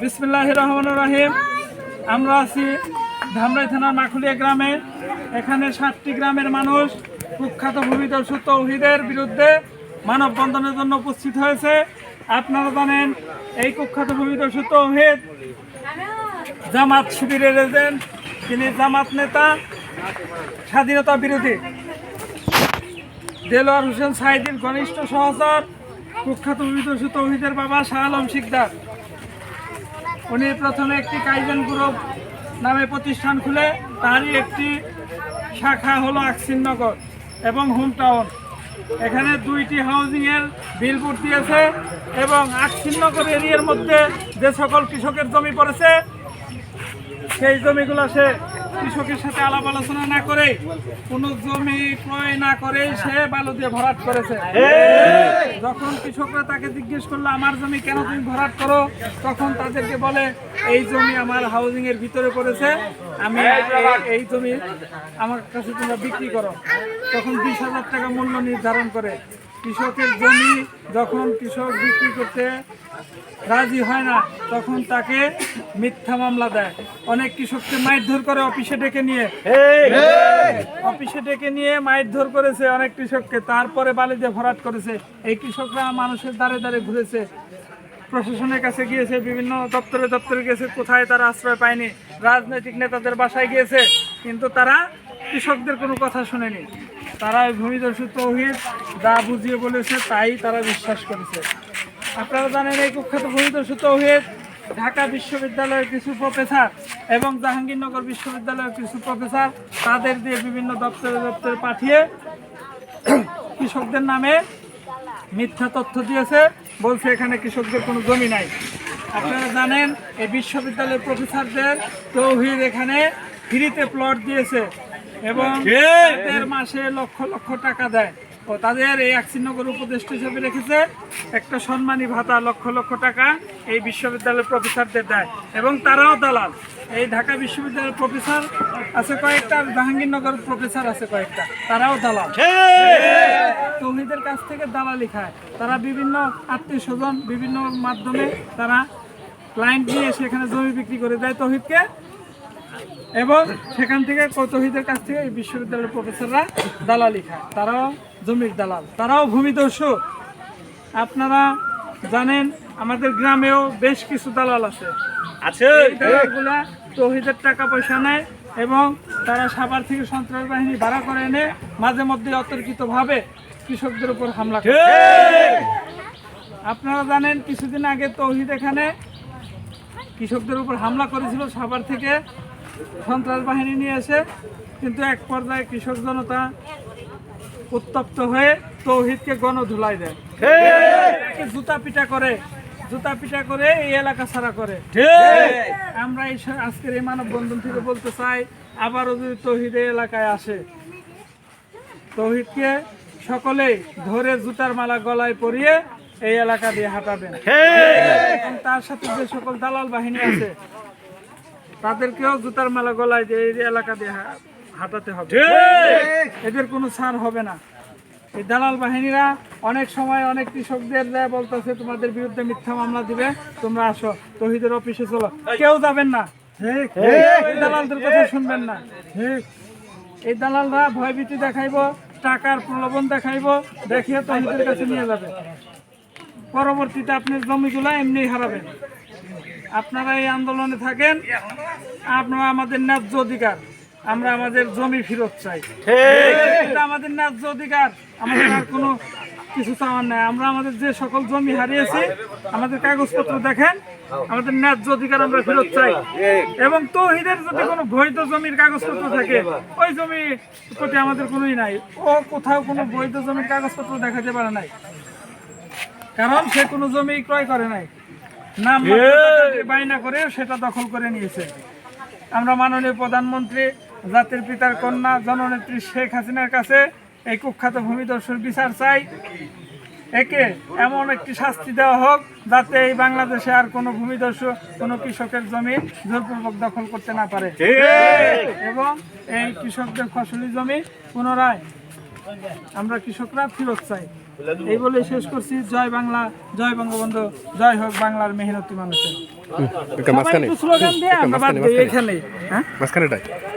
বিসমিল্লাহির রহমানির রহিম। আমরা আছি ধামরাই থানার মাখুলিয়া গ্রামে। এখানে 7টি গ্রামের মানুষ কুখ্যাত ভূমিদস্যু তৌহিদের বিরুদ্ধে মানববন্ধনের জন্য উপস্থিত হয়েছে। আপনারা জানেন এই কুখ্যাত ভূমিদস্যু তৌহিদ জামাত শিবিরের এজেন্ট। তিনি জামাত নেতা, স্বাধীনতা বিরোধী। দেলোয়ার হোসেন সাইদির ঘনিষ্ঠ সহচর কুখ্যাত ভূমিদস্যু তৌহিদের বাবা শাহ আলম শিকদার। উনি প্রথমে একটি কাইজেন গ্রুপ নামে প্রতিষ্ঠান খুলে তারই একটি শাখা হলো আকসিননগর এবং হোম টাউন। এখানে 2টি হাউজিংয়ের বিলবোর্ড দিয়েছে এবং আকসিননগর এরিয়ার মধ্যে যে সকল কৃষকের জমি পড়েছে সেই জমিগুলো সে কৃষকের সাথে আলাপ আলোচনা না করে, কোনো জমি ক্রয় না করে সে বালু দিয়ে ভরাট করেছে। যখন কৃষকরা তাকে জিজ্ঞেস করলো আমার জমি কেন তুমি ভরাট করো, তখন তাদেরকে বলে এই জমি আমার হাউজিং এর ভিতরে পড়েছে, আমি এই জমি আমার কাছে তোমরা বিক্রি করো। তখন 20,000 টাকা মূল্য নির্ধারণ করে। কৃষকের জমি যখন কৃষক বিক্রি করতে রাজি হয় না তখন তাকে মিথ্যা মামলা দেয়। অনেক কৃষককে মারধর করে অফিসে ডেকে নিয়ে মারধর করেছে অনেক কৃষককে, তারপরে বালি দিয়ে ভরাট করেছে। এই কৃষকরা মানুষের দ্বারে দ্বারে ঘুরেছে, প্রশাসনের কাছে গিয়েছে, বিভিন্ন দপ্তরে গিয়েছে, কোথায় তারা আশ্রয় পায়নি। রাজনৈতিক নেতাদের বাসায় গিয়েছে, কিন্তু তারা কৃষকদের কোনো কথা শুনেনি। তারা ভূমিদস্যু তৌহিদ যা বুঝিয়ে বলেছে তাই তারা বিশ্বাস করেছে। আপনারা জানেন এই কুখ্যাত ভূমিদস্যু তৌহিদ ঢাকা বিশ্ববিদ্যালয়ের কিছু প্রফেসর এবং জাহাঙ্গীরনগর বিশ্ববিদ্যালয়ের কিছু প্রফেসর তাদের দিয়ে বিভিন্ন দপ্তরে পাঠিয়ে কৃষকদের নামে মিথ্যা তথ্য দিয়েছে, বলছে এখানে কৃষকদের কোনো জমি নাই। আপনারা জানেন এই বিশ্ববিদ্যালয়ের প্রফেসরদের তৌহিদ এখানে ফ্রিতে প্লট দিয়েছে এবং তাদের মাসে লক্ষ লক্ষ টাকা দেয়। ও তাদের এই আকসিননগর উপদেষ্টা হিসেবে রেখেছে, একটা সম্মানী ভাতা লক্ষ লক্ষ টাকা এই বিশ্ববিদ্যালয়ের প্রফেসরদের দেয় এবং তারাও দালাল। এই ঢাকা বিশ্ববিদ্যালয়ের প্রফেসর আছে কয়েকটা, জাহাঙ্গীরনগর প্রফেসর আছে কয়েকটা, তারাও দালাল। তৌহিদের কাছ থেকে দালালি খায় তারা। বিভিন্ন আত্মীয় স্বজন বিভিন্ন মাধ্যমে তারা ক্লায়েন্ট নিয়ে সেখানে জমি বিক্রি করে দেয় তৌহিদকে এবং সেখান থেকে তৌহিদের কাছ থেকে এই বিশ্ববিদ্যালয়ের প্রফেসররা দালালি খায়, তারাও জমির দালাল, তারাও ভূমিদস্যু। আপনারা জানেন আমাদের গ্রামেও বেশ কিছু দালাল আছে। এই দালালগুলা তৌহিদের টাকা পয়সা নেয় এবং তারা সাভার থেকে সন্ত্রাস বাহিনী ভাড়া করে এনে মাঝে মধ্যে অতর্কিতভাবে কৃষকদের উপর হামলা করে। আপনারা জানেন কিছুদিন আগে তৌহিদ এখানে কৃষকদের উপর হামলা করেছিল, সাভার থেকে সন্ত্রাস বাহিনী নিয়ে এসে, কিন্তু এক পর্যায়ে কৃষক জনতা উত্তপ্ত হয়ে তৌহিদকে গণধুলাই দেয়, জুতা পিটা করে এই এলাকা ছাড়া করে। আমরা এই আজকের এই মানববন্ধন থেকে বলতে চাই, আবারও যদি তৌহিদ এই এলাকায় আসে, তৌহিদকে সকলেই ধরে জুতার মালা গলায় পরিয়ে এই এলাকা দিয়ে হাঁটাবেন এবং তার সাথে যে সকল দালাল বাহিনী আছে তাদেরকেও জুতার মালা গলায় দিয়ে এই এলাকা দিয়ে হাঁটাতে হবে। এদের কোনো ছাড় হবে না। এই দালাল বাহিনীরা অনেক সময় অনেক কৃষকদের বলতেছে তোমাদের বিরুদ্ধে মিথ্যা মামলা দিবে, তোমরা আসো তৌহিদের অফিসে চলো, কেউ যাবেন না। এই দালালদের কথা শুনবেন না। এই দালালরা ভয়ভীতি দেখাইব, টাকার প্রলোভন দেখাইব, দেখিয়ে তৌহিদের কাছে নিয়ে যাবে। পরবর্তীতে আপনার জমিগুলো এমনি হারাবেন। আপনারা এই আন্দোলনে থাকেন, আপনারা আমাদের ন্যায্য অধিকার, আমরা আমাদের জমি ফেরত চাই। এটা আমাদের ন্যায্য অধিকার, আমাদের আর কোনো কিছু চাওয়ার নাই। আমরা আমাদের যে সকল জমি হারিয়েছি আমাদের কাগজপত্র দেখেন, আমাদের ন্যায্য অধিকার আমরা ফেরত চাই। এবং তৌহিদের যদি কোনো বৈধ জমির কাগজপত্র থাকে ওই জমির প্রতি আমাদের কোনোই নাই। ও কোথাও কোনো বৈধ জমির কাগজপত্র দেখাতে পারে নাই, কারণ সে কোনো জমি ক্রয় করে নাই, নাম বায়না করে সেটা দখল করে নিয়েছে। আমরা মাননীয় প্রধানমন্ত্রী জাতির পিতার কন্যা জননেত্রী শেখ হাসিনার কাছে এই কুখ্যাত ভূমিদস্যুর বিচার চাই। একে এমন একটি শাস্তি দেওয়া হোক যাতে এই বাংলাদেশে আর কোনো ভূমিদস্যু কোনো কৃষকের জমি জোরপূর্বক দখল করতে না পারে এবং এই কৃষকদের ফসলি জমি পুনরায় আমরা কৃষকরা ফেরত চাই। এই বলে শেষ করছি। জয় বাংলা, জয় বঙ্গবন্ধু, জয় হোক বাংলার মেহনতি মানুষের। সবাই একটু স্লোগান দিয়ে আমরা বাদ দিই এখানে। হ্যাঁ,